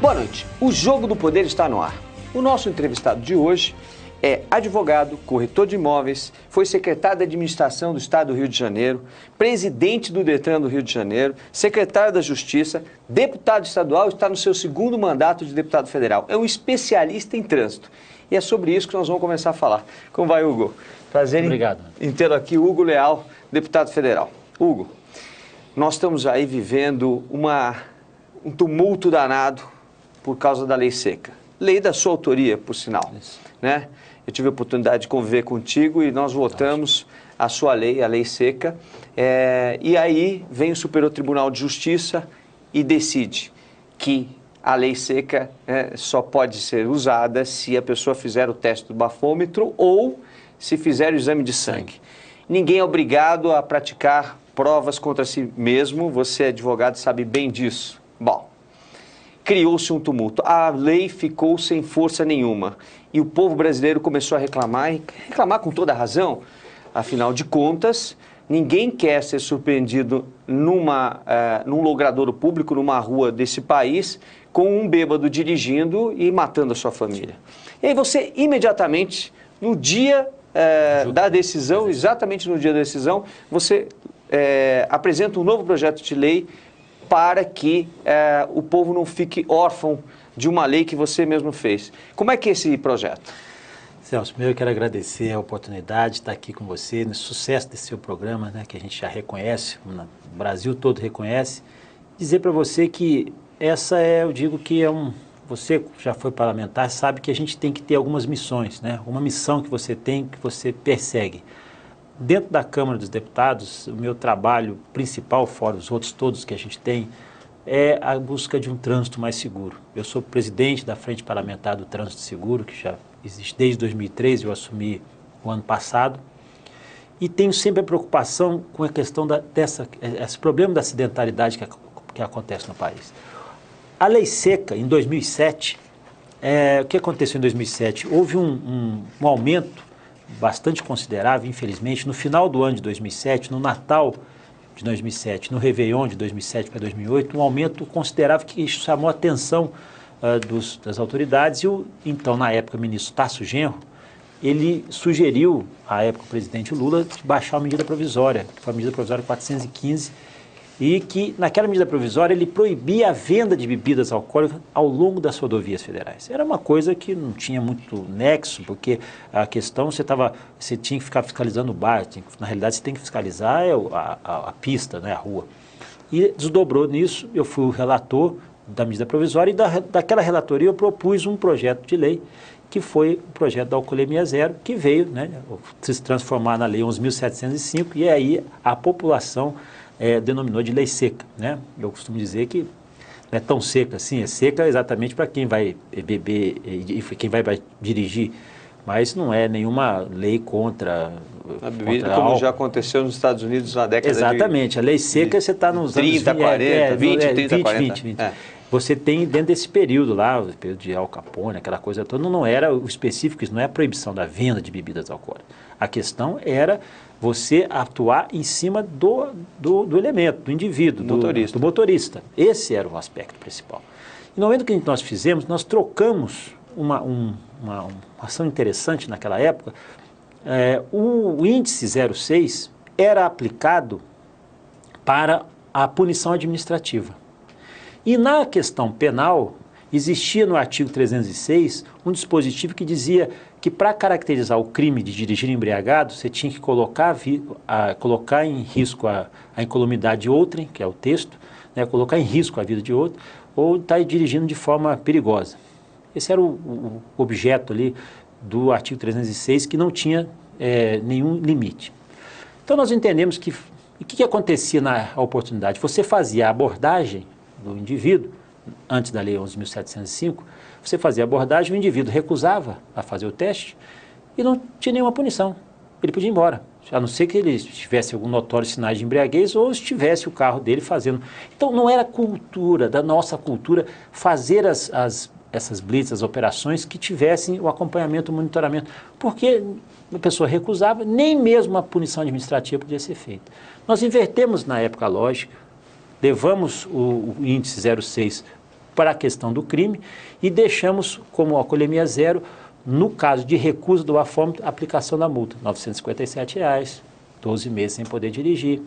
Boa noite. O Jogo do Poder está no ar. O nosso entrevistado de hoje é advogado, corretor de imóveis, foi secretário da Administração do Estado do Rio de Janeiro, presidente do Detran do Rio de Janeiro, secretário da Justiça, deputado estadual e está no seu segundo mandato de deputado federal. É um especialista em trânsito. E é sobre isso que nós vamos começar a falar. Como vai, Hugo? Prazer em tê-lo aqui, Hugo Leal, deputado federal. Hugo, nós estamos aí vivendo um tumulto danado por causa da lei seca. Lei da sua autoria, por sinal, né? Eu tive a oportunidade de conviver contigo e nós votamos a sua lei, a lei seca, e aí vem o Superior Tribunal de Justiça e decide que a lei seca só pode ser usada se a pessoa fizer o teste do bafômetro ou se fizer o exame de sangue. Ninguém é obrigado a praticar provas contra si mesmo, você é advogado sabe bem disso. Bom, criou-se um tumulto, a lei ficou sem força nenhuma e o povo brasileiro começou a reclamar, e reclamar com toda a razão. Afinal de contas, ninguém quer ser surpreendido num logradouro público, numa rua desse país, com um bêbado dirigindo e matando a sua família. E aí você, imediatamente, no dia da decisão, exatamente no dia da decisão, você apresenta um novo projeto de lei para que o povo não fique órfão de uma lei que você mesmo fez. Como é que é esse projeto? Celso, primeiro eu quero agradecer a oportunidade de estar aqui com você, no sucesso desse seu programa, né, que a gente já reconhece, o Brasil todo reconhece. Dizer para você que eu digo que você já foi parlamentar, sabe que a gente tem que ter algumas missões, né? Uma missão que você tem, que você persegue. Dentro da Câmara dos Deputados, o meu trabalho principal, fora os outros todos que a gente tem, é a busca de um trânsito mais seguro. Eu sou presidente da Frente Parlamentar do Trânsito Seguro, que já existe desde 2013, eu assumi o ano passado, e tenho sempre a preocupação com a questão esse problema da acidentalidade que acontece no país. A lei seca, em 2007, o que aconteceu em 2007? Houve um aumento bastante considerável, infelizmente, no final do ano de 2007, no Natal de 2007, no Réveillon de 2007 para 2008, um aumento considerável que chamou a atenção das autoridades e então, na época, o ministro Tarso Genro, ele sugeriu, à época, o presidente Lula, de baixar a medida provisória, que foi a medida provisória 415, e que, naquela medida provisória, ele proibia a venda de bebidas alcoólicas ao longo das rodovias federais. Era uma coisa que não tinha muito nexo, porque a questão, você tinha que ficar fiscalizando o bar, na realidade você tem que fiscalizar a pista, né, a rua. E desdobrou nisso, eu fui o relator da medida provisória e daquela relatoria eu propus um projeto de lei, que foi o projeto da alcoolemia zero, que veio, né, se transformar na lei 11.705, e aí a população denominou de lei seca, né? Eu costumo dizer que não é tão seca assim, é seca exatamente para quem vai beber e quem vai dirigir, mas não é nenhuma lei contra a bebida, como álcool. Já aconteceu nos Estados Unidos na década exatamente, a lei seca você está nos 30, anos 40, 20, 30, 40. 20. Você tem dentro desse período lá, o período de Al Capone, aquela coisa toda, não era o específico, isso não é a proibição da venda de bebidas alcoólicas. A questão era você atuar em cima do elemento, do indivíduo, do motorista. Esse era o aspecto principal. E no momento que nós fizemos, nós trocamos uma ação interessante naquela época. O índice 06 era aplicado para a punição administrativa. E na questão penal, existia no artigo 306 um dispositivo que dizia que para caracterizar o crime de dirigir embriagado, você tinha que colocar em risco a incolumidade de outrem, que é o texto, né, colocar em risco a vida de outro, ou estar dirigindo de forma perigosa. Esse era o objeto ali do artigo 306, que não tinha nenhum limite. Então nós entendemos que o que acontecia na oportunidade? Você fazia a abordagem do indivíduo, antes da lei 11.705, você fazia a abordagem, o indivíduo recusava a fazer o teste e não tinha nenhuma punição. Ele podia ir embora, a não ser que ele tivesse algum notório sinais de embriaguez ou estivesse o carro dele fazendo. Então não era cultura, da nossa cultura, fazer essas blitz, as operações que tivessem o acompanhamento, o monitoramento, porque a pessoa recusava, nem mesmo a punição administrativa podia ser feita. Nós invertemos na época a lógica, levamos o índice 06 para a questão do crime e deixamos como alcoolemia zero, no caso de recusa do bafômetro, a aplicação da multa, R$ 957, 12 meses sem poder dirigir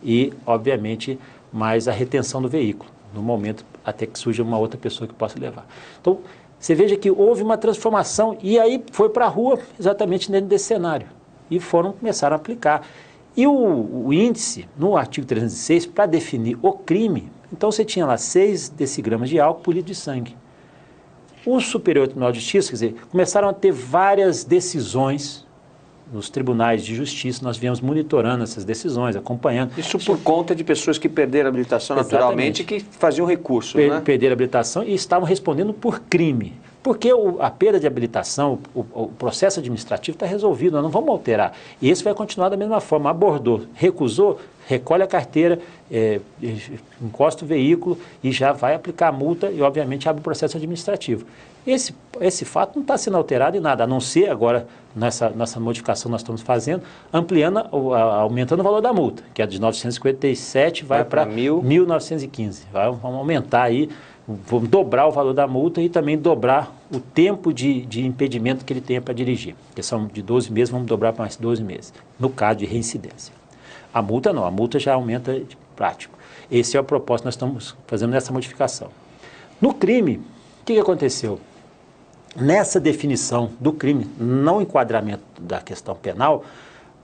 e, obviamente, mais a retenção do veículo, no momento até que surja uma outra pessoa que possa levar. Então, você veja que houve uma transformação e aí foi para a rua exatamente dentro desse cenário e começaram a aplicar. E o índice, no artigo 306, para definir o crime, então você tinha lá 6 decigramas de álcool por litro de sangue. O Superior Tribunal de Justiça, quer dizer, começaram a ter várias decisões nos tribunais de justiça, nós viemos monitorando essas decisões, acompanhando. Isso por conta de pessoas que perderam a habilitação naturalmente, que faziam recurso, né? Perderam a habilitação e estavam respondendo por crime. Porque a perda de habilitação, o processo administrativo está resolvido, nós não vamos alterar. E esse vai continuar da mesma forma. Abordou, recusou, recolhe a carteira, encosta o veículo e já vai aplicar a multa e, obviamente, abre o processo administrativo. Esse fato não está sendo alterado em nada, a não ser agora, nessa modificação que nós estamos fazendo, ampliando, aumentando o valor da multa, que é de 957, vai para 1.915. Vamos aumentar aí, vamos dobrar o valor da multa e também dobrar o tempo de impedimento que ele tenha para dirigir. Que são de 12 meses, vamos dobrar para mais 12 meses, no caso de reincidência. A multa não, a multa já aumenta de prático. Esse é o propósito que nós estamos fazendo nessa modificação. No crime, o que aconteceu? Nessa definição do crime, não enquadramento da questão penal,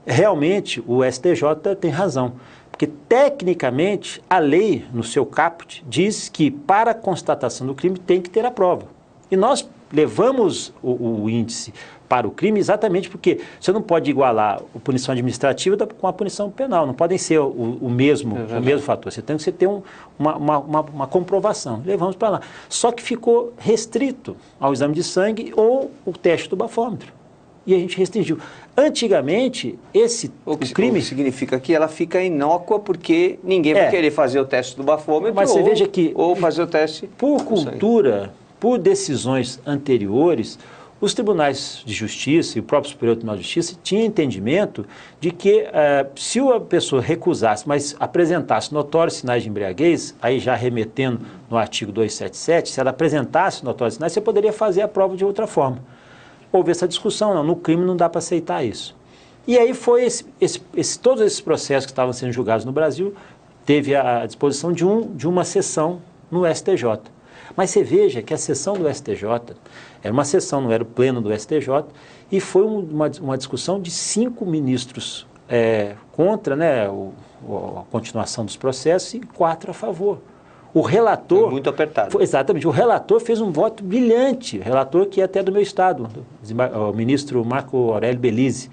realmente o STJ tem razão. Porque, tecnicamente, a lei, no seu caput, diz que para a constatação do crime tem que ter a prova. E nós levamos o índice para o crime exatamente porque você não pode igualar a punição administrativa com a punição penal. Não podem ser o mesmo fator. Você tem que ter uma comprovação. Levamos para lá. Só que ficou restrito ao exame de sangue ou o teste do bafômetro. E a gente restringiu. Antigamente, o crime... O que significa que ela fica inócua porque ninguém vai querer fazer o teste do bafômetro. Mas você veja que, ou fazer o teste... Por cultura, por decisões anteriores, os tribunais de justiça e o próprio Superior Tribunal de Justiça tinham entendimento de que se a pessoa recusasse, mas apresentasse notórios sinais de embriaguez, aí já remetendo no artigo 277, se ela apresentasse notórios sinais, você poderia fazer a prova de outra forma. Houve essa discussão, não, no crime não dá para aceitar isso. E aí foi todos esses processos que estavam sendo julgados no Brasil, teve a disposição de uma sessão no STJ. Mas você veja que a sessão do STJ era uma sessão, não era o pleno do STJ, e foi uma discussão de 5 ministros contra, né, a continuação dos processos e 4 a favor. O relator... Foi muito apertado. Exatamente. O relator fez um voto brilhante, o relator que é até do meu estado, o ministro Marco Aurélio Belize.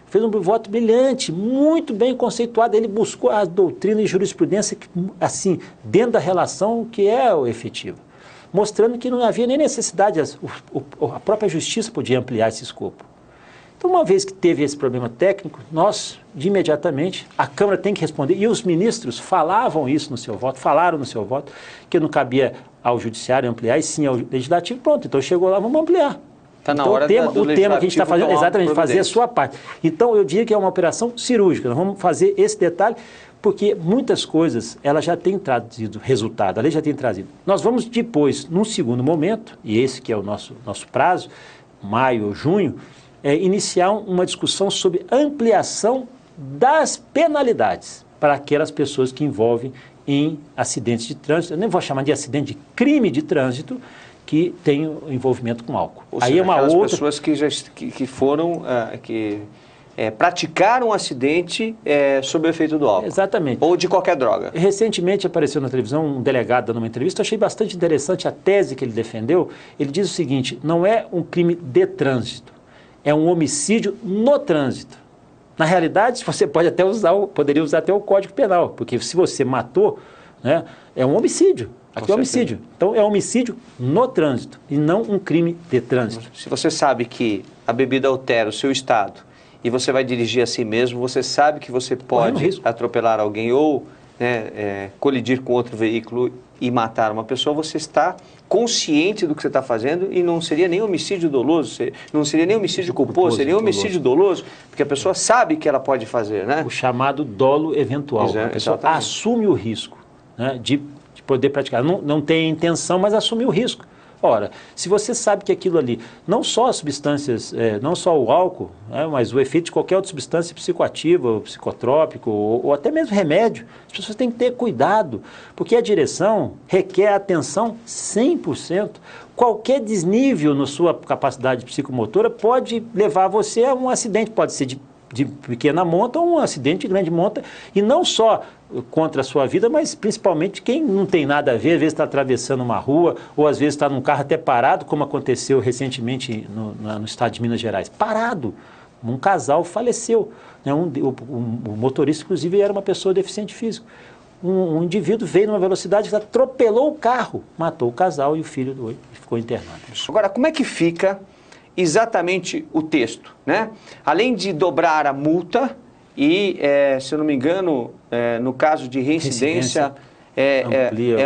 Fez um voto brilhante, muito bem conceituado. Ele buscou a doutrina e jurisprudência, assim, dentro da relação que é o efetivo, mostrando que não havia nem necessidade, a própria justiça podia ampliar esse escopo. Então, uma vez que teve esse problema técnico, nós, de imediatamente, a Câmara tem que responder, e os ministros falavam isso no seu voto, falaram no seu voto, que não cabia ao Judiciário ampliar, e sim ao Legislativo, pronto, então chegou lá, vamos ampliar. Está na então, hora o tema que a gente está fazendo é exatamente fazer a sua parte. Então, eu diria que é uma operação cirúrgica, nós vamos fazer esse detalhe, porque muitas coisas, ela já tem trazido resultado, a lei já tem trazido. Nós vamos depois, num segundo momento, e esse que é o nosso prazo, maio ou junho, iniciar uma discussão sobre ampliação das penalidades para aquelas pessoas que envolvem em acidentes de trânsito, eu nem vou chamar de acidente, de crime de trânsito, que tem envolvimento com álcool. Ou seja, aquelas pessoas que foram... praticaram um acidente sob o efeito do álcool. Exatamente. Ou de qualquer droga. Recentemente apareceu na televisão um delegado dando uma entrevista, eu achei bastante interessante a tese que ele defendeu. Ele diz o seguinte, não é um crime de trânsito, é um homicídio no trânsito. Na realidade, você pode até poderia usar até o Código Penal, porque se você matou, né, é um homicídio. Aqui é homicídio. Então, é homicídio no trânsito e não um crime de trânsito. Se você sabe que a bebida altera o seu estado e você vai dirigir a si mesmo, você sabe que você pode atropelar alguém ou colidir com outro veículo e matar uma pessoa, você está consciente do que você está fazendo e não seria nem homicídio doloso, não seria nem homicídio culposo, seria homicídio doloso, porque a pessoa sabe que ela pode fazer, né? O chamado dolo eventual. A pessoa assume o risco, né, de de poder praticar. Não tem intenção, mas assumiu o risco. Ora, se você sabe que aquilo ali, não só as substâncias, não só o álcool, mas o efeito de qualquer outra substância psicoativa, ou psicotrópico, ou até mesmo remédio, as pessoas têm que ter cuidado, porque a direção requer atenção 100%. Qualquer desnível na sua capacidade psicomotora pode levar você a um acidente, pode ser de pequena monta ou um acidente de grande monta, e não só contra a sua vida, mas principalmente quem não tem nada a ver, às vezes está atravessando uma rua, ou às vezes está num carro até parado, como aconteceu recentemente no estado de Minas Gerais. Parado. Um casal faleceu. Né? O motorista, inclusive, era uma pessoa deficiente físico. Um indivíduo veio numa velocidade, atropelou o carro, matou o casal e o filho do outro ficou internado. Agora, como é que fica exatamente o texto, né? Além de dobrar a multa e, se eu não me engano, no caso de reincidência,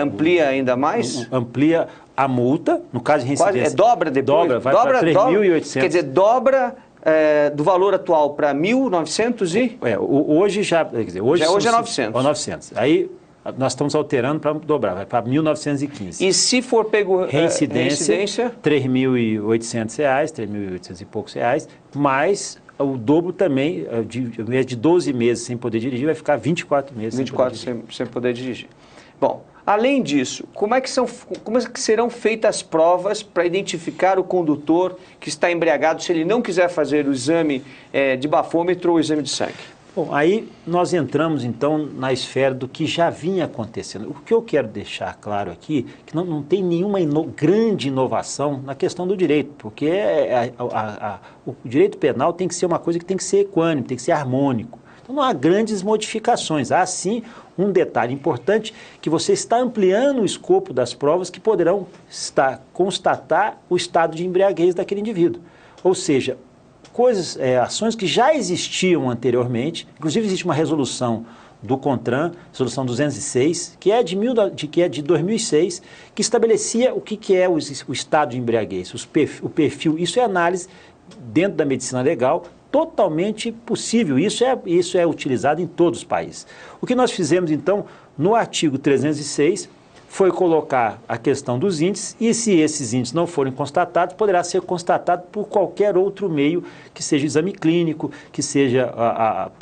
amplia ainda mais? Amplia a multa, no caso de reincidência. Dobra depois? Dobra, vai para 3.800. Quer dizer, dobra do valor atual para 1.900 e... Hoje já... Quer dizer, hoje é 900. 900. Aí nós estamos alterando para dobrar, vai para 1.915. E se for pego reincidência, R$ 3.800, 3.800 e poucos reais, mais o dobro também, de 12 meses sem poder dirigir, vai ficar 24 meses 24 sem poder dirigir. Bom, além disso, como é que serão feitas as provas para identificar o condutor que está embriagado se ele não quiser fazer o exame de bafômetro ou o exame de sangue? Bom, aí nós entramos, então, na esfera do que já vinha acontecendo. O que eu quero deixar claro aqui, que não tem nenhuma grande inovação na questão do direito, porque o direito penal tem que ser uma coisa que tem que ser equânime, tem que ser harmônico. Então, não há grandes modificações. Há, sim, um detalhe importante, que você está ampliando o escopo das provas que poderão constatar o estado de embriaguez daquele indivíduo. Ou seja, ações que já existiam anteriormente, inclusive existe uma resolução do CONTRAN, resolução 206, que é de 2006, que estabelecia o que é o estado de embriaguez, o perfil. Isso é análise dentro da medicina legal, totalmente possível. Isso é utilizado em todos os países. O que nós fizemos, então, no artigo 306, foi colocar a questão dos índices, e se esses índices não forem constatados, poderá ser constatado por qualquer outro meio, que seja exame clínico, que seja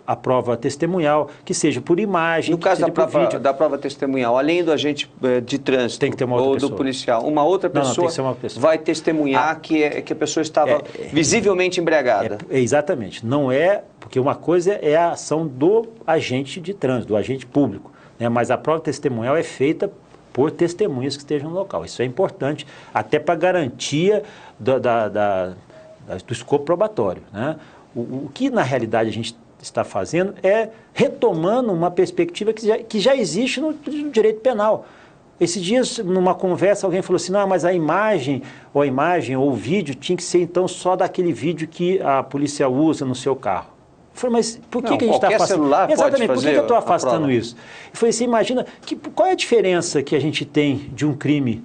a prova testemunhal, que seja por imagem. No caso da prova testemunhal, além do agente de trânsito tem que ter uma outra ou pessoa. Do policial, uma outra pessoa, tem que ser uma pessoa. Vai testemunhar que a pessoa estava visivelmente embriagada. Exatamente. Não é, porque uma coisa é a ação do agente de trânsito, do agente público, né? Mas a prova testemunhal é feita por testemunhas que estejam no local. Isso é importante, até para garantia do escopo probatório, né? O que, na realidade, a gente está fazendo é retomando uma perspectiva que já existe no direito penal. Esses dias, numa conversa, alguém falou assim, não, mas a imagem ou o vídeo tinha que ser, então, só daquele vídeo que a polícia usa no seu carro. Eu falei, mas por que a gente está afastando? Exatamente, por que eu estou afastando isso? Eu falei, você imagina, qual é a diferença que a gente tem de um crime,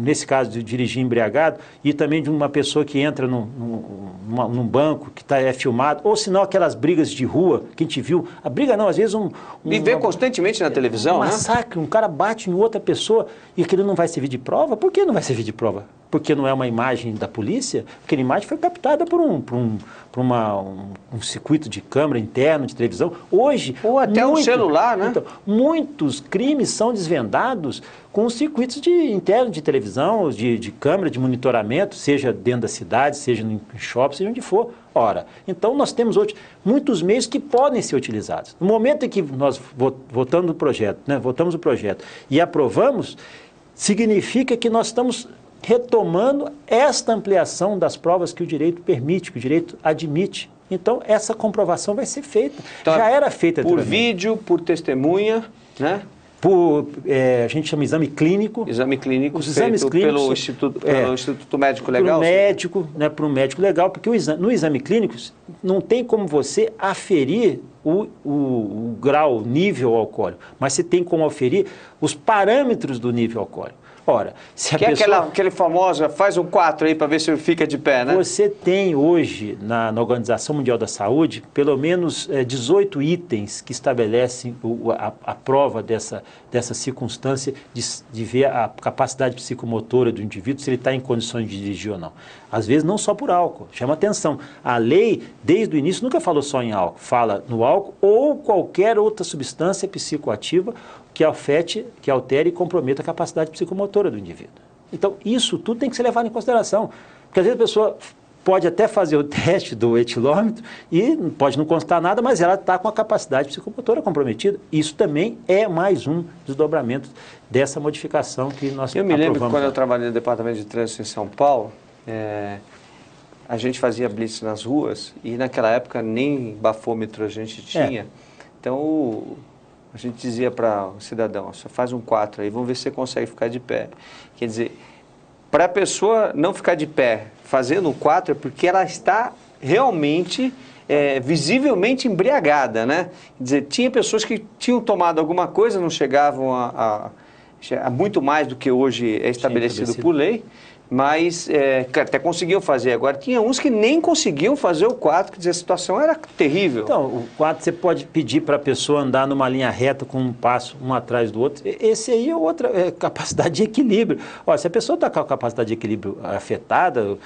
nesse caso de dirigir embriagado, e também de uma pessoa que entra num banco, que é filmado, ou senão aquelas brigas de rua que a gente viu, a briga não, às vezes e vê constantemente na televisão, um massacre, né? Um cara bate em outra pessoa e aquilo não vai servir de prova? Por que não vai servir de prova? Porque não é uma imagem da polícia? Aquela imagem foi captada por um circuito de câmera interno, de televisão. Hoje... Ou até um celular, né? Então, muitos crimes são desvendados com circuitos internos de televisão, de câmera, de monitoramento, seja dentro da cidade, seja em shopping, seja onde for. Ora, então nós temos hoje muitos meios que podem ser utilizados. No momento em que nós votamos o projeto e aprovamos, significa que nós estamos retomando esta ampliação das provas que o direito permite, que o direito admite. Então, essa comprovação vai ser feita. Então, já era feita por vídeo, por testemunha, né? A gente chama exame clínico. Exame clínico Os exames clínicos, pelo Instituto Médico Legal? Por um médico legal, porque no exame clínico não tem como você aferir o grau, o nível alcoólico, mas você tem como aferir os parâmetros do nível alcoólico. Ora, se a Que pessoa... é aquele famoso, faz um 4 aí para ver se fica de pé, né? Você tem hoje, na Organização Mundial da Saúde, pelo menos 18 itens que estabelecem a prova dessa circunstância de ver a capacidade psicomotora do indivíduo, se ele está em condições de dirigir ou não. Às vezes não só por álcool, chama atenção. A lei, desde o início, nunca falou só em álcool, fala no álcool ou qualquer outra substância psicoativa que afete, que altere e comprometa a capacidade psicomotora do indivíduo. Então, isso tudo tem que ser levado em consideração, porque às vezes a pessoa pode até fazer o teste do etilômetro e pode não constar nada, mas ela está com a capacidade psicomotora comprometida. Isso também é mais um desdobramento dessa modificação que nós aprovamos. Eu me lembro que quando eu trabalhei no Departamento de Trânsito em São Paulo, a gente fazia blitz nas ruas e naquela época nem bafômetro a gente tinha. Então, a gente dizia para o cidadão, só faz um 4 aí, vamos ver se você consegue ficar de pé. Quer dizer, para a pessoa não ficar de pé fazendo um 4 é porque ela está realmente, visivelmente embriagada, né? Quer dizer, tinha pessoas que tinham tomado alguma coisa, não chegavam a muito mais do que hoje é estabelecido por lei, mas até conseguiam fazer. Agora, tinha uns que nem conseguiam fazer o 4, quer dizer, a situação era terrível. Então, o 4 você pode pedir para a pessoa andar numa linha reta com um passo, um atrás do outro. Esse aí é outra capacidade de equilíbrio. Ó, se a pessoa está com a capacidade de equilíbrio afetada,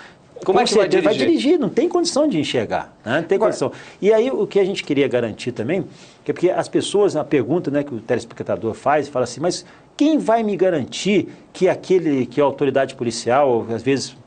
como é que vai dirigir? Vai dirigir, não tem condição de enxergar, né? Não tem condição. E aí, o que a gente queria garantir também, que é porque as pessoas, a pergunta, né, que o telespectador faz, fala assim, mas quem vai me garantir que que a autoridade policial, às vezes,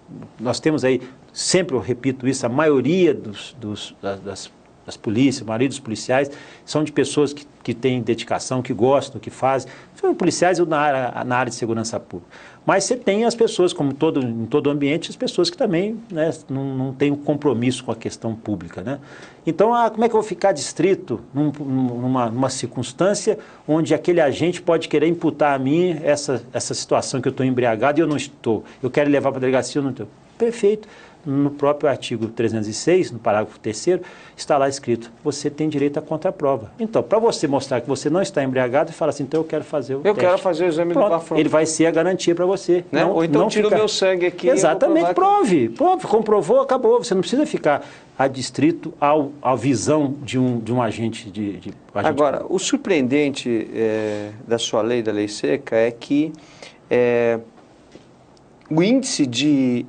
nós temos aí, sempre eu repito isso, a maioria das polícias, a maioria dos policiais são de pessoas que têm dedicação, que gostam, que fazem, são policiais na área de segurança pública. Mas você tem as pessoas, como em todo ambiente, as pessoas que também, né, não têm um compromisso com a questão pública, né? Então, como é que eu vou ficar distrito numa circunstância onde aquele agente pode querer imputar a mim essa situação que eu estou embriagado e eu não estou? Eu quero levar para a delegacia, eu não estou. Perfeito. No próprio artigo 306, no parágrafo 3º, está lá escrito, você tem direito à contraprova. Então, para você mostrar que você não está embriagado, fala assim, então eu quero fazer o teste. Eu quero fazer o exame do bafômetro. Ele vai ser a garantia para você. Né? Ou então tira o meu sangue aqui. Exatamente, prove. Comprovou, acabou. Você não precisa ficar adstrito à visão de um agente Agora, o surpreendente da sua lei, da lei seca, é que o índice de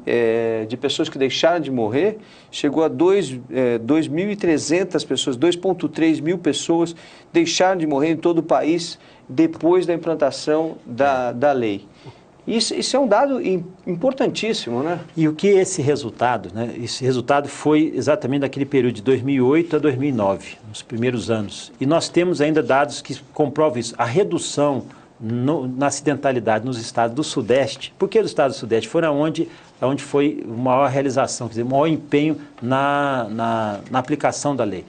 pessoas que deixaram de morrer chegou a 2.300 pessoas, 2,3 mil pessoas deixaram de morrer em todo o país depois da implantação da lei. Isso é um dado importantíssimo, né? E o que esse resultado, né? Esse resultado foi exatamente daquele período de 2008 a 2009, nos primeiros anos. E nós temos ainda dados que comprovam isso. A redução na acidentalidade nos estados do Sudeste. Por que os estados do Sudeste? Foram onde foi a maior realização, quer dizer, o maior empenho na aplicação da lei.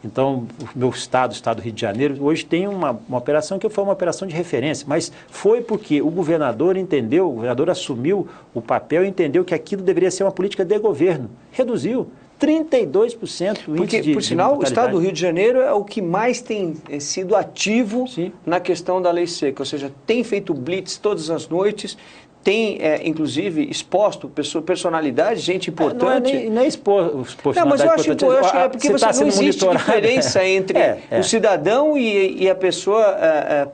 Então, o meu estado, o estado do Rio de Janeiro, hoje tem uma operação que foi uma operação de referência, mas foi porque o governador entendeu, o governador assumiu o papel e entendeu que aquilo deveria ser uma política de governo. Reduziu 32% o índice de por sinal, o estado do Rio de Janeiro é o que mais tem sido ativo na questão da lei seca, ou seja, tem feito blitz todas as noites, tem, inclusive, exposto personalidade, gente importante. Não é expor não, mas eu acho que é porque não existe diferença entre o cidadão e a pessoa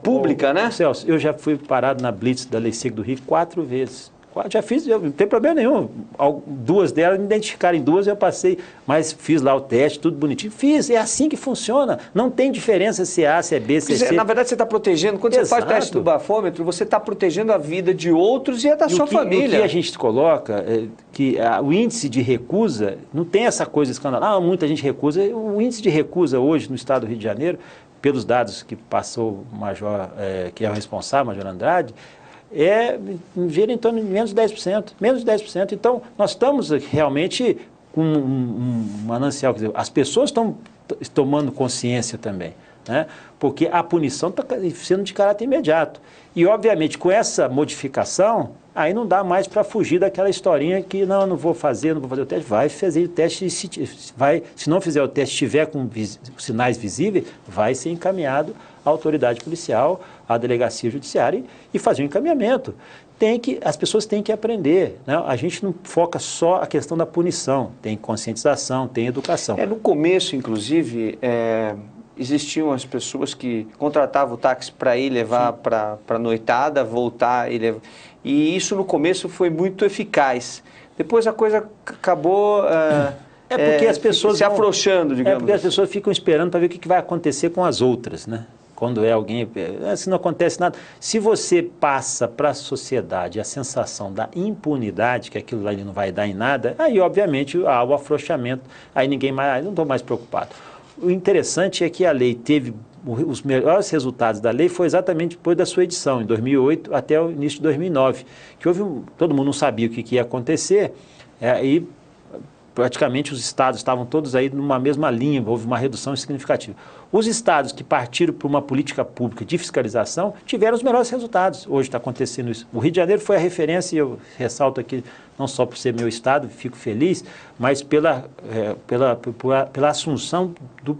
pública, né? Celso, eu já fui parado na blitz da lei seca do Rio 4 vezes. Já fiz, não tem problema nenhum. 2 delas me identificaram em 2, eu passei, mas fiz lá o teste, tudo bonitinho. Fiz, é assim que funciona. Não tem diferença se é A, se é B, se é C. Na verdade, você está protegendo, quando você faz o teste do bafômetro, você está protegendo a vida de outros e a da sua família. O que a gente coloca é que o índice de recusa, não tem essa coisa escandalosa, muita gente recusa. O índice de recusa hoje no estado do Rio de Janeiro, pelos dados que passou o major, que é o responsável, Major Andrade, gira em torno de menos de 10%. Menos de 10%. Então, nós estamos realmente com um manancial. Quer dizer, as pessoas estão tomando consciência também, né? Porque a punição está sendo de caráter imediato. E, obviamente, com essa modificação, aí não dá mais para fugir daquela historinha que não vou fazer o teste. Vai fazer o teste, se não fizer o teste, estiver com sinais visíveis, vai ser encaminhado à autoridade policial, à delegacia judiciária e fazer um encaminhamento. As pessoas têm que aprender, né? A gente não foca só a questão da punição, tem conscientização, tem educação. No começo, inclusive, existiam as pessoas que contratavam o táxi para ir levar para a noitada, voltar e levar. E isso no começo foi muito eficaz. Depois a coisa acabou porque as pessoas se afrouxando, digamos. Porque as pessoas ficam esperando para ver o que vai acontecer com as outras, né? Quando alguém... Se não acontece nada... Se você passa para a sociedade a sensação da impunidade, que aquilo ali não vai dar em nada, aí, obviamente, há o afrouxamento, aí ninguém mais... Não estou mais preocupado. O interessante é que a lei teve... Os melhores resultados da lei foi exatamente depois da sua edição, em 2008 até o início de 2009, que todo mundo não sabia o que ia acontecer, e praticamente os estados estavam todos aí numa mesma linha, houve uma redução significativa. Os estados que partiram para uma política pública de fiscalização tiveram os melhores resultados. Hoje está acontecendo isso. O Rio de Janeiro foi a referência, e eu ressalto aqui, não só por ser meu estado, fico feliz, mas pela assunção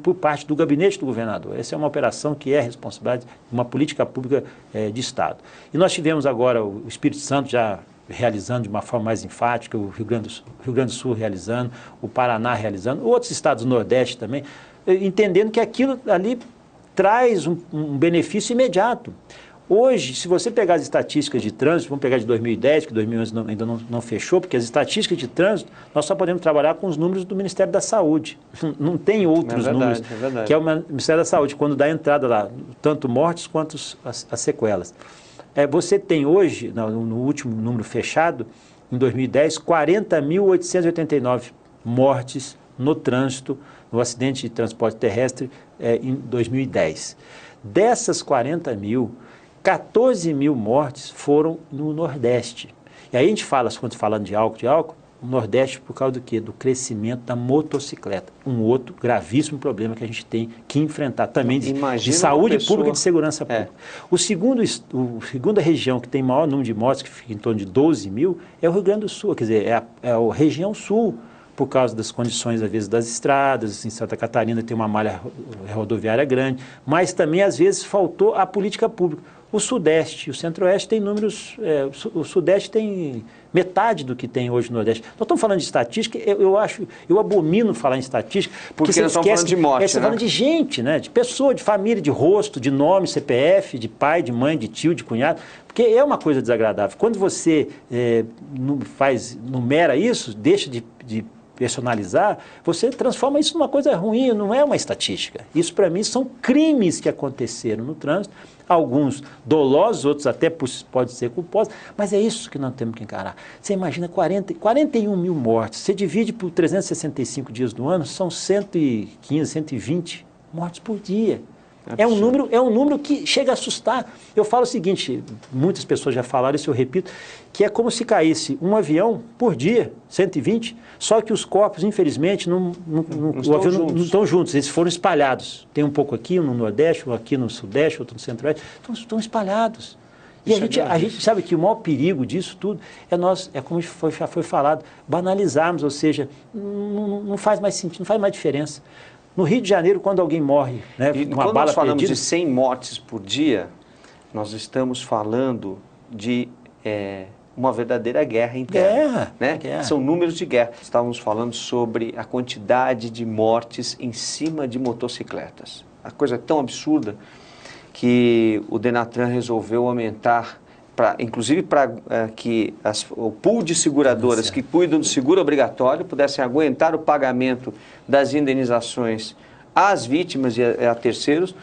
por parte do gabinete do governador. Essa é uma operação que é responsabilidade de uma política pública de estado. E nós tivemos agora o Espírito Santo já realizando de uma forma mais enfática, o Rio Grande do Sul realizando, o Paraná realizando, outros estados do Nordeste também, entendendo que aquilo ali traz um benefício imediato. Hoje, se você pegar as estatísticas de trânsito, vamos pegar de 2010, que 2011 ainda não fechou, porque as estatísticas de trânsito, nós só podemos trabalhar com os números do Ministério da Saúde. Não tem outros números, que é o Ministério da Saúde, quando dá entrada lá, tanto mortes quanto as sequelas. Você tem hoje, no último número fechado, em 2010, 40.889 mortes no trânsito, no acidente de transporte terrestre em 2010. Dessas 40 mil, 14 mil mortes foram no Nordeste. E aí a gente fala, quando falando de álcool, o Nordeste por causa do quê? Do crescimento da motocicleta. Um outro gravíssimo problema que a gente tem que enfrentar também de saúde pública e de segurança pública. Segunda região que tem maior número de mortes, que fica em torno de 12 mil, é o Rio Grande do Sul, quer dizer, é a região sul, por causa das condições, às vezes, das estradas. Em Santa Catarina tem uma malha rodoviária grande, mas também, às vezes, faltou a política pública. O Sudeste e o Centro-Oeste têm números... o Sudeste tem metade do que tem hoje no Nordeste. Nós estamos falando de estatística, eu abomino falar em estatística, porque você nós estamos falando de morte, você está falando de gente, né? De pessoa, de família, de rosto, de nome, CPF, de pai, de mãe, de tio, de cunhado, porque é uma coisa desagradável. Quando você numera isso, deixa de personalizar, você transforma isso numa coisa ruim, não é uma estatística. Isso, para mim, são crimes que aconteceram no trânsito, alguns dolosos, outros até pode ser culposos, mas é isso que nós temos que encarar. Você imagina 41 mil mortes, você divide por 365 dias do ano, são 115, 120 mortes por dia. É um número que chega a assustar. Eu falo o seguinte, muitas pessoas já falaram isso, eu repito, que é como se caísse um avião por dia, 120, só que os corpos, infelizmente, não estão juntos, eles foram espalhados. Tem um pouco aqui, um no Nordeste, um aqui no Sudeste, outro no Centro-Oeste, estão espalhados. E a gente sabe que o maior perigo disso tudo é como já foi falado, banalizarmos, ou seja, não faz mais sentido, não faz mais diferença. No Rio de Janeiro, quando alguém morre, né, uma bala perdida... Quando nós falamos de 100 mortes por dia, nós estamos falando de uma verdadeira guerra interna. Guerra. São números de guerra. Estávamos falando sobre a quantidade de mortes em cima de motocicletas. A coisa é tão absurda que o Denatran resolveu aumentar, inclusive para que o pool de seguradoras que cuidam do seguro obrigatório pudessem aguentar o pagamento das indenizações às vítimas e a terceiros.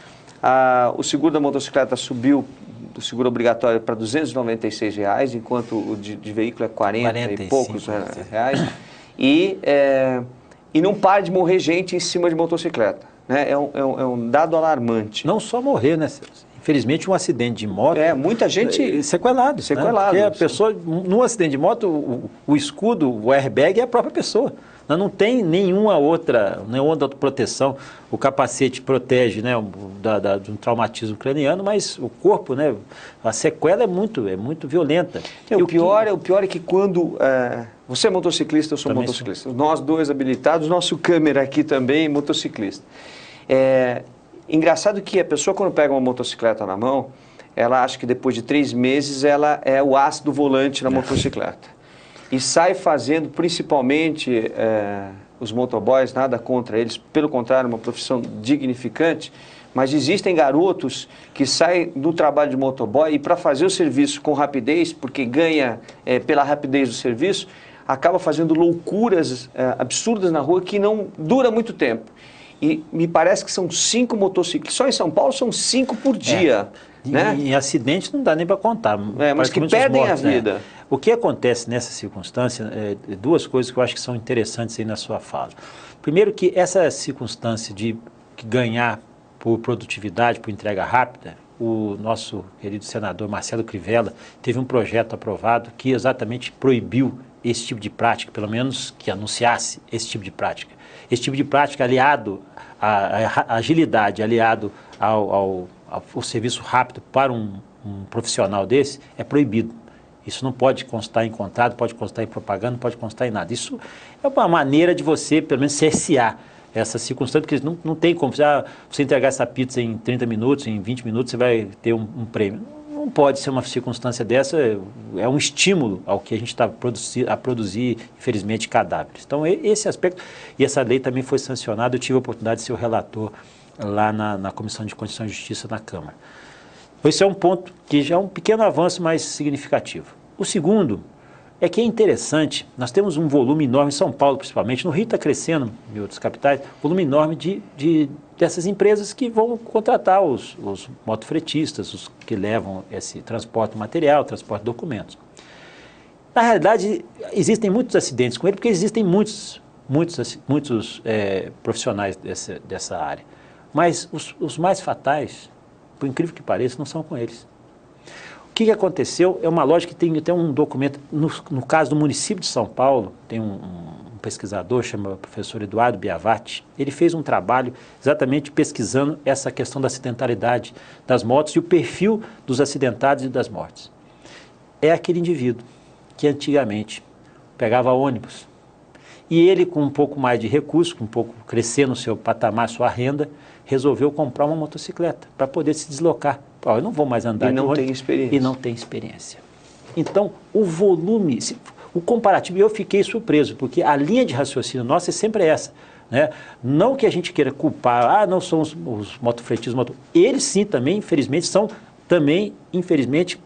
O seguro da motocicleta subiu do seguro obrigatório para R$ 296, enquanto o de veículo é 40 e poucos reais. E não para de morrer gente em cima de motocicleta. Né? É um dado alarmante. Não só morrer, né, Celso? Infelizmente, um acidente de moto... muita gente... Sequelado. Né? Porque a pessoa, num acidente de moto, o escudo, o airbag é a própria pessoa. Não tem nenhuma outra proteção. O capacete protege, né, de um traumatismo craniano, mas o corpo, né, a sequela é muito violenta. O pior é que quando... você é motociclista, eu sou motociclista. Nós dois habilitados, nosso câmera aqui também, motociclista. Engraçado que a pessoa, quando pega uma motocicleta na mão, ela acha que depois de 3 meses ela é o as do volante na motocicleta. E sai fazendo, principalmente, os motoboys, nada contra eles, pelo contrário, uma profissão dignificante, mas existem garotos que saem do trabalho de motoboy e para fazer o serviço com rapidez, porque ganha pela rapidez do serviço, acaba fazendo loucuras absurdas na rua que não dura muito tempo. E me parece que são 5 motociclistas, só em São Paulo são 5 por dia. Né? Em acidente não dá nem para contar. Mas que perdem mortos, a vida. Né? O que acontece nessa circunstância, 2 coisas que eu acho que são interessantes aí na sua fala. Primeiro que essa circunstância de ganhar por produtividade, por entrega rápida, o nosso querido senador Marcelo Crivella teve um projeto aprovado que exatamente proibiu esse tipo de prática, pelo menos que anunciasse esse tipo de prática. Esse tipo de prática aliado à agilidade, aliado ao serviço rápido para um profissional desse, é proibido. Isso não pode constar em contrato, pode constar em propaganda, não pode constar em nada. Isso é uma maneira de você, pelo menos, cercear essa circunstância, porque não tem como você entregar essa pizza em 30 minutos, em 20 minutos, você vai ter um prêmio. Não pode ser uma circunstância dessa, é um estímulo ao que a gente está a produzir, infelizmente, cadáveres. Então, esse aspecto, e essa lei também foi sancionada, eu tive a oportunidade de ser o relator lá na Comissão de Constituição e Justiça na Câmara. Esse é um ponto que já é um pequeno avanço, mas significativo. O segundo é que é interessante, nós temos um volume enorme, em São Paulo principalmente, no Rio está crescendo, em outras capitais, volume enorme dessas empresas que vão contratar os motofretistas, os que levam esse transporte material, transporte de documentos. Na realidade, existem muitos acidentes com ele, porque existem muitos profissionais dessa área. Mas os mais fatais, por incrível que pareça, não são com eles. O que aconteceu é uma lógica que tem até um documento, no caso do município de São Paulo, tem um pesquisador, chama professor Eduardo Biavati, ele fez um trabalho exatamente pesquisando essa questão da acidentalidade das motos e o perfil dos acidentados e das mortes. É aquele indivíduo que antigamente pegava ônibus e ele, com um pouco mais de recurso, com um pouco crescendo o seu patamar, sua renda, resolveu comprar uma motocicleta para poder se deslocar. Eu não vou mais andar de ônibus. E não tem experiência. Então, o volume, o comparativo, eu fiquei surpreso, porque a linha de raciocínio nossa é sempre essa. Né? Não que a gente queira culpar, não são os motofretistas, eles sim também, infelizmente,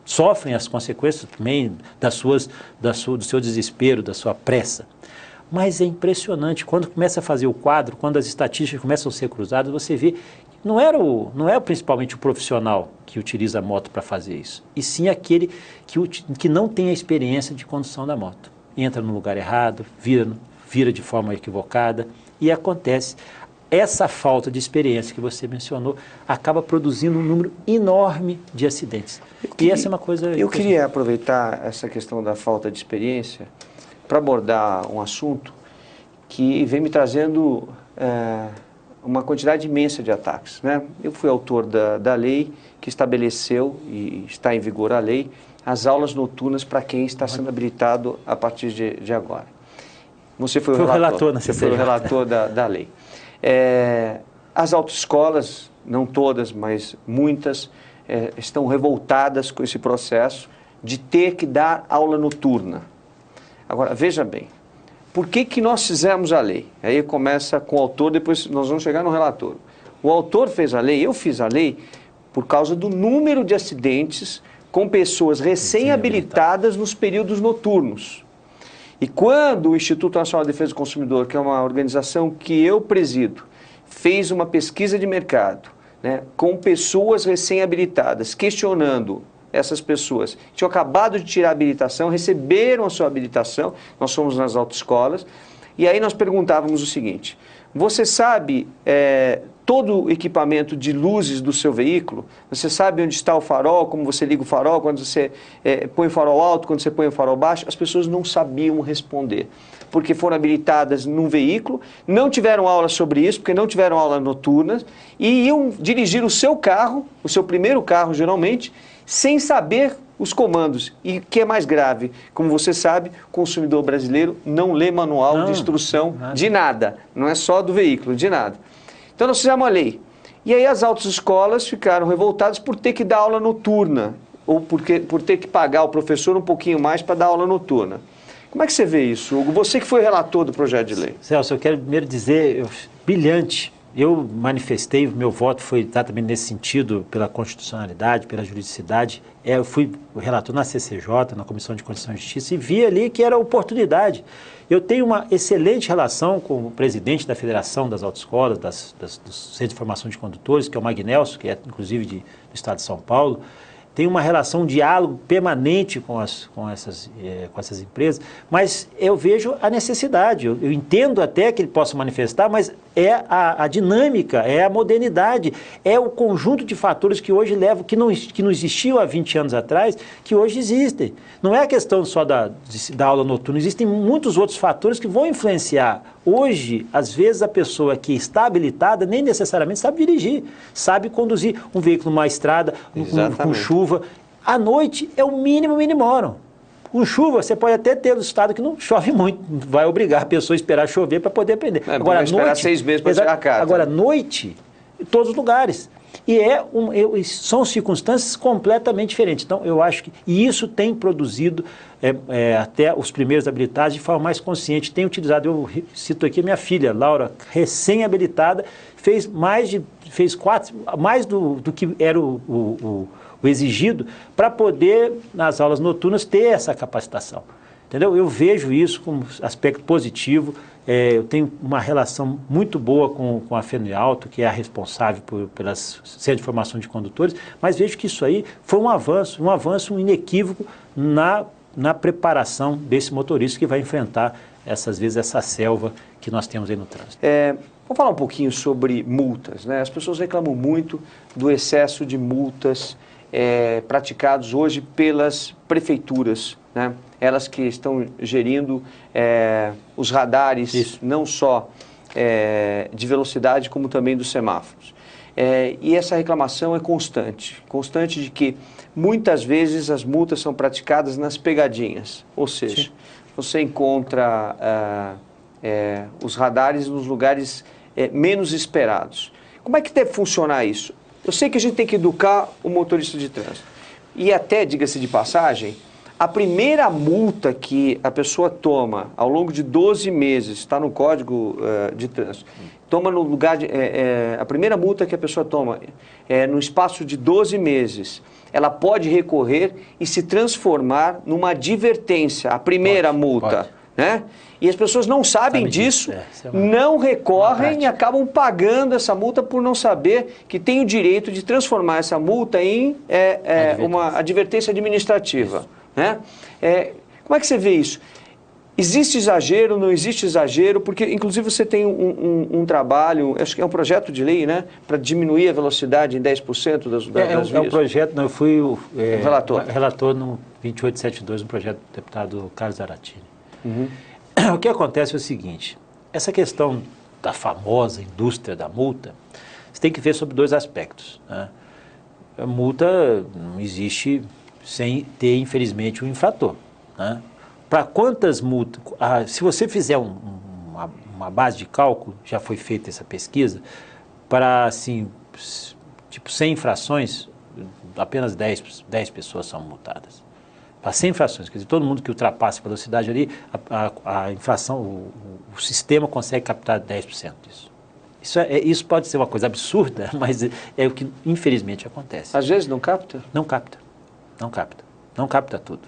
sofrem as consequências também do seu desespero, da sua pressa. Mas é impressionante, quando começa a fazer o quadro, quando as estatísticas começam a ser cruzadas, você vê não é principalmente o profissional que utiliza a moto para fazer isso, e sim aquele que não tem a experiência de condução da moto. Entra no lugar errado, vira de forma equivocada, e acontece. Essa falta de experiência que você mencionou acaba produzindo um número enorme de acidentes. E essa é uma coisa... Eu queria aproveitar essa questão da falta de experiência para abordar um assunto que vem me trazendo uma quantidade imensa de ataques. Né? Eu fui autor da lei que estabeleceu, e está em vigor a lei, as aulas noturnas para quem está sendo habilitado a partir de agora. Você foi o relator, você foi o relator da lei. As autoescolas, não todas, mas muitas, estão revoltadas com esse processo de ter que dar aula noturna. Agora, veja bem, por que nós fizemos a lei? Aí começa com o autor, depois nós vamos chegar no relator. O autor fez a lei, eu fiz a lei, por causa do número de acidentes com pessoas recém-habilitadas nos períodos noturnos. E quando o Instituto Nacional de Defesa do Consumidor, que é uma organização que eu presido, fez uma pesquisa de mercado, né, com pessoas recém-habilitadas, questionando essas pessoas que tinham acabado de tirar a habilitação, receberam a sua habilitação, nós fomos nas autoescolas, e aí nós perguntávamos o seguinte: você sabe todo o equipamento de luzes do seu veículo? Você sabe onde está o farol, como você liga o farol, quando você põe o farol alto, quando você põe o farol baixo? As pessoas não sabiam responder, porque foram habilitadas num veículo, não tiveram aula sobre isso, porque não tiveram aula noturnas, e iam dirigir o seu carro, o seu primeiro carro geralmente, sem saber os comandos. E o que é mais grave, como você sabe, o consumidor brasileiro não lê manual de instrução de nada, não é só do veículo, de nada. Então, Então nós fizemos uma lei. E aí as autoescolas ficaram revoltadas por ter que dar aula noturna, ou por ter que pagar o professor um pouquinho mais para dar aula noturna. Como é que você vê isso, Hugo? Você que foi relator do projeto de lei. Celso, eu quero primeiro dizer, brilhante. Eu manifestei, o meu voto foi exatamente nesse sentido, pela constitucionalidade, pela juridicidade. Eu fui relator na CCJ, na Comissão de Constituição e Justiça, e vi ali que era oportunidade. Eu tenho uma excelente relação com o presidente da Federação das Autoescolas, dos Centros de Formação de Condutores, que é o Magnelso, que é inclusive do Estado de São Paulo. Tem uma relação, um diálogo permanente com essas empresas, mas eu vejo a necessidade, eu entendo até que ele possa manifestar, mas é a dinâmica, é a modernidade, é o conjunto de fatores que hoje levam, que não existiam há 20 anos atrás, que hoje existem. Não é a questão só da aula noturna, existem muitos outros fatores que vão influenciar. Hoje, às vezes, a pessoa que está habilitada nem necessariamente sabe dirigir, sabe conduzir um veículo numa estrada, com chuva. À noite é o mínimo minimorum. Com chuva, você pode até ter um estado que não chove muito, vai obrigar a pessoa a esperar chover para poder aprender. Agora, à esperar noite, 6 meses para tirar a carta. Agora, à noite, em todos os lugares. E são circunstâncias completamente diferentes. Então, eu acho que isso tem produzido até os primeiros habilitados de forma mais consciente. Tem utilizado, eu cito aqui a minha filha, Laura, recém-habilitada, fez mais do que era o exigido para poder, nas aulas noturnas, ter essa capacitação. Entendeu? Eu vejo isso como aspecto positivo. Eu tenho uma relação muito boa com a FENIALTO, que é a responsável pelas Centro de Formação de Condutores, mas vejo que isso aí foi um avanço inequívoco na preparação desse motorista que vai enfrentar, às vezes, essa selva que nós temos aí no trânsito. Vamos falar um pouquinho sobre multas, né? As pessoas reclamam muito do excesso de multas praticados hoje pelas prefeituras, né? Elas que estão gerindo os radares, isso, não só de velocidade, como também dos semáforos. E essa reclamação é constante de que muitas vezes as multas são praticadas nas pegadinhas, ou seja, sim, você encontra os radares nos lugares menos esperados. Como é que deve funcionar isso? Eu sei que a gente tem que educar o motorista de trânsito. E até, diga-se de passagem, a primeira multa que a pessoa toma ao longo de 12 meses, está no Código de Trânsito, toma no lugar a primeira multa que a pessoa toma no espaço de 12 meses, ela pode recorrer e se transformar numa advertência, a primeira multa, né? E as pessoas não sabem disso, não recorrem e acabam pagando essa multa por não saber que tem o direito de transformar essa multa em uma advertência administrativa. Né? Como é que você vê isso? Existe exagero, não existe exagero? Porque, inclusive, você tem um trabalho, acho que é um projeto de lei, né? Para diminuir a velocidade em 10% das vias. É um projeto, eu fui relator no 2872, no projeto do deputado Carlos Zaratini. Uhum. O que acontece é o seguinte, essa questão da famosa indústria da multa, você tem que ver sobre dois aspectos, né? A multa não existe sem ter, infelizmente, um infrator, né? Para quantas multas, se você fizer uma base de cálculo, já foi feita essa pesquisa, para, assim, tipo 100 infrações, apenas 10 pessoas são multadas. Para 100 infrações, quer dizer, todo mundo que ultrapassa a velocidade ali, a infração, o sistema consegue captar 10% disso. Isso pode ser uma coisa absurda, mas é o que infelizmente acontece. Às vezes não capta? Não capta. Não capta tudo.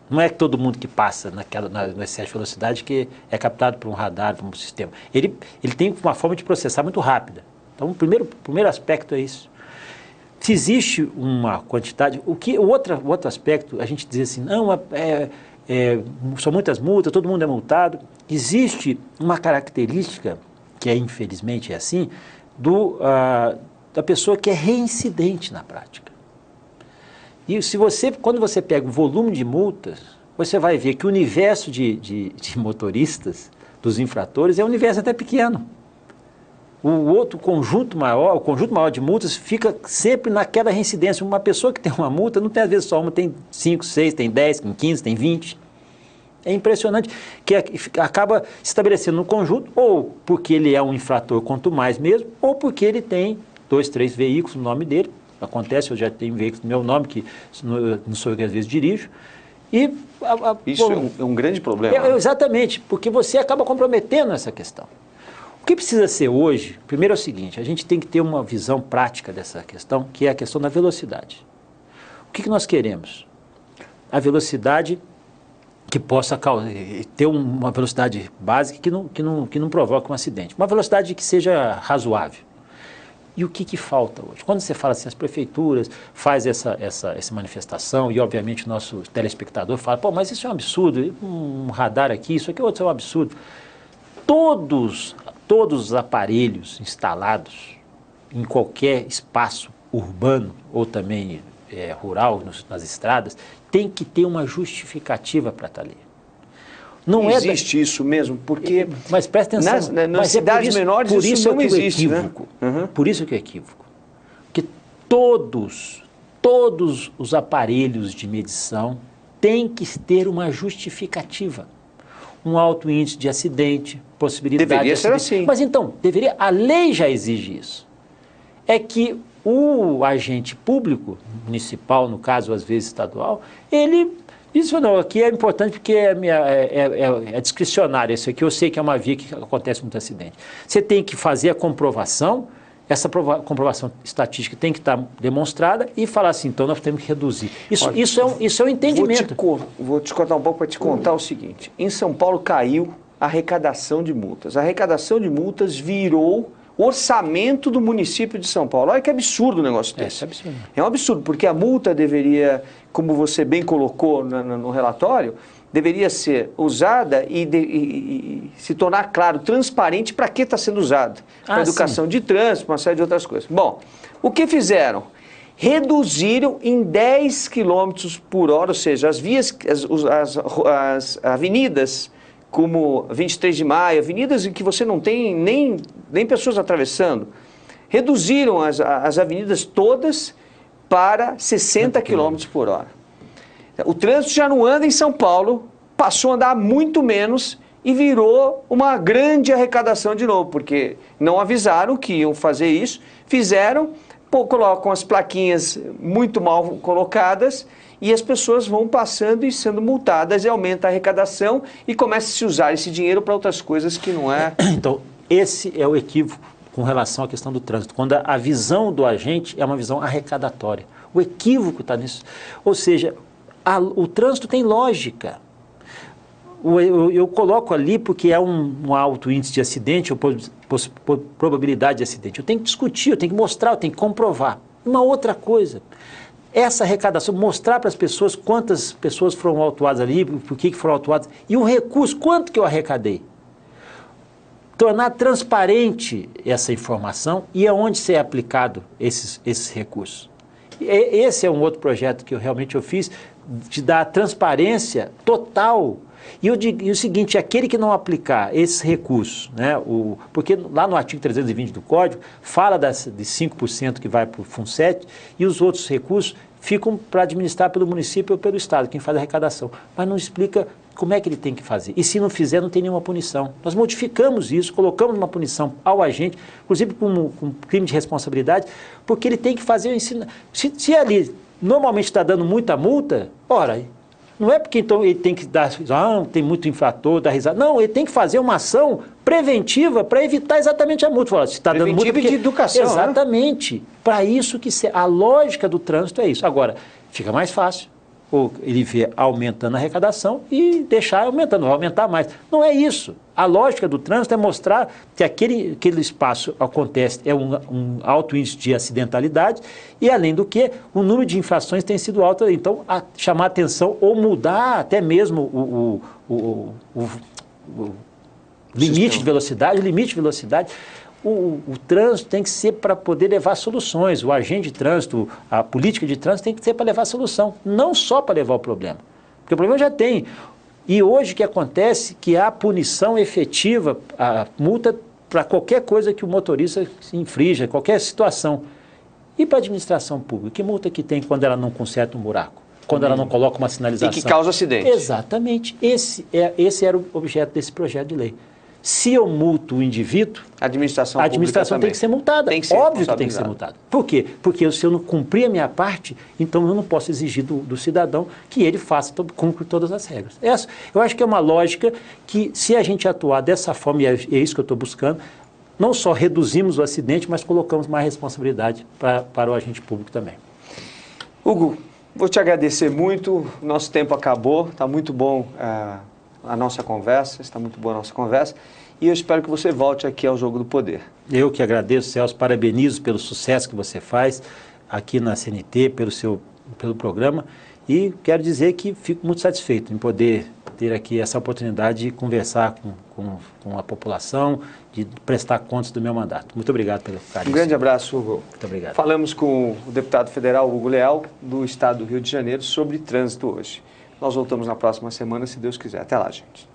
Não é que todo mundo que passa no excesso de velocidade que é captado por um radar, por um sistema. Ele tem uma forma de processar muito rápida. Então, o primeiro aspecto é isso. Se existe uma quantidade, o outro aspecto, a gente diz assim, não, são muitas multas, todo mundo é multado. Existe uma característica, que infelizmente é assim, da pessoa que é reincidente na prática. E quando você pega o volume de multas, você vai ver que o universo de motoristas, dos infratores, é um universo até pequeno. O conjunto maior de multas fica sempre naquela reincidência. Uma pessoa que tem uma multa, não tem às vezes só uma, tem 5, 6, tem 10, tem 15, tem 20. É impressionante que acaba se estabelecendo no conjunto, ou porque ele é um infrator quanto mais mesmo, ou porque ele tem 2, 3 veículos no nome dele. Acontece, eu já tenho veículos no meu nome, que não sou eu que às vezes dirijo. E isso é um grande problema. Exatamente, porque você acaba comprometendo essa questão. O que precisa ser hoje, primeiro é o seguinte, a gente tem que ter uma visão prática dessa questão, que é a questão da velocidade. O que nós queremos? A velocidade que possa ter uma velocidade básica que não provoque um acidente. Uma velocidade que seja razoável. E o que falta hoje? Quando você fala assim, as prefeituras fazem essa manifestação e, obviamente, o nosso telespectador fala, pô, mas isso é um absurdo, um radar aqui, isso aqui outro é um absurdo. Todos os aparelhos instalados em qualquer espaço urbano ou também rural, nas estradas, tem que ter uma justificativa para estar ali. Não existe isso mesmo, porque... Mas presta atenção. Nas cidades menores isso não existe, né? Por isso que é equívoco. Porque todos os aparelhos de medição têm que ter uma justificativa. Um alto índice de acidente, possibilidade deveria de acidente. Ser assim. Mas então, a lei já exige isso. É que o agente público, municipal, no caso, às vezes estadual, ele... Isso não, aqui é importante porque é discricionário, isso aqui eu sei que é uma via que acontece muito acidente. Você tem que fazer a comprovação, essa comprovação estatística tem que estar demonstrada e falar assim, então nós temos que reduzir. Isso é um entendimento. Vou te contar um pouco para te contar o seguinte, em São Paulo caiu a arrecadação de multas. A arrecadação de multas virou orçamento do município de São Paulo. Olha que absurdo o negócio desse. É um absurdo, porque a multa deveria, como você bem colocou no relatório, deveria ser usada e se tornar claro, transparente para que está sendo usada. Para educação de trânsito, uma série de outras coisas. Bom, o que fizeram? Reduziram em 10 km por hora, ou seja, as vias, as avenidas, como 23 de maio, avenidas em que você não tem nem pessoas atravessando, reduziram as avenidas todas para 60 km por hora. O trânsito já não anda em São Paulo, passou a andar muito menos e virou uma grande arrecadação de novo, porque não avisaram que iam fazer isso, fizeram, colocam as plaquinhas muito mal colocadas e as pessoas vão passando e sendo multadas e aumenta a arrecadação e começa a se usar esse dinheiro para outras coisas que não é... Então, esse é o equívoco com relação à questão do trânsito, quando a visão do agente é uma visão arrecadatória. O equívoco está nisso. Ou seja, o trânsito tem lógica. Eu coloco ali porque é um alto índice de acidente ou probabilidade de acidente. Eu tenho que discutir, eu tenho que mostrar, eu tenho que comprovar. Uma outra coisa, essa arrecadação, mostrar para as pessoas quantas pessoas foram autuadas ali, por que foram autuadas, e o recurso, quanto que eu arrecadei. Tornar transparente essa informação e aonde ser aplicado esses recursos. Esse é um outro projeto que eu fiz, de dar transparência total. E o seguinte, aquele que não aplicar esses recursos, né, porque lá no artigo 320 do Código, fala de 5% que vai para o FUNSET e os outros recursos ficam para administrar pelo município ou pelo Estado, quem faz a arrecadação. Mas não explica como é que ele tem que fazer. E se não fizer, não tem nenhuma punição. Nós modificamos isso, colocamos uma punição ao agente, inclusive com crime de responsabilidade, porque ele tem que fazer o ensino. Se ali normalmente está dando muita multa, ora, não é porque então ele tem que dar, tem muito infrator, dar risada. Não, ele tem que fazer uma ação preventiva para evitar exatamente a multa. Se está dando multa, porque... de educação. Exatamente. Né? Para isso que a lógica do trânsito é isso. Agora, fica mais fácil. Ou ele vê aumentando a arrecadação e deixar aumentando, vai aumentar mais. Não é isso. A lógica do trânsito é mostrar que aquele espaço acontece, é um alto índice de acidentalidade e, além do que, o número de infrações tem sido alto. Então, chamar atenção ou mudar até mesmo o limite de velocidade, O trânsito tem que ser para poder levar soluções. O agente de trânsito, a política de trânsito tem que ser para levar solução, não só para levar o problema. Porque o problema já tem. E hoje o que acontece é que há punição efetiva, a multa para qualquer coisa que o motorista se infrinja, qualquer situação. E para a administração pública, que multa que tem quando ela não conserta um buraco? quando ela não coloca uma sinalização. E que causa acidente. Exatamente. Esse era o objeto desse projeto de lei. Se eu multo o indivíduo, a administração tem que ser multada. Tem que ser Óbvio que tem que ser multada. Por quê? Porque se eu não cumprir a minha parte, então eu não posso exigir do cidadão que ele cumpra todas as regras. Eu acho que é uma lógica que, se a gente atuar dessa forma, e é isso que eu estou buscando, não só reduzimos o acidente, mas colocamos mais responsabilidade para o agente público também. Hugo, vou te agradecer muito. Nosso tempo acabou. Está muito bom a nossa conversa. Está muito boa a nossa conversa. E eu espero que você volte aqui ao Jogo do Poder. Eu que agradeço, Celso. Parabenizo pelo sucesso que você faz aqui na CNT, pelo programa. E quero dizer que fico muito satisfeito em poder ter aqui essa oportunidade de conversar com a população, de prestar contas do meu mandato. Muito obrigado pelo carinho. Um grande abraço, Hugo. Muito obrigado. Falamos com o deputado federal Hugo Leal, do estado do Rio de Janeiro, sobre trânsito hoje. Nós voltamos na próxima semana, se Deus quiser. Até lá, gente.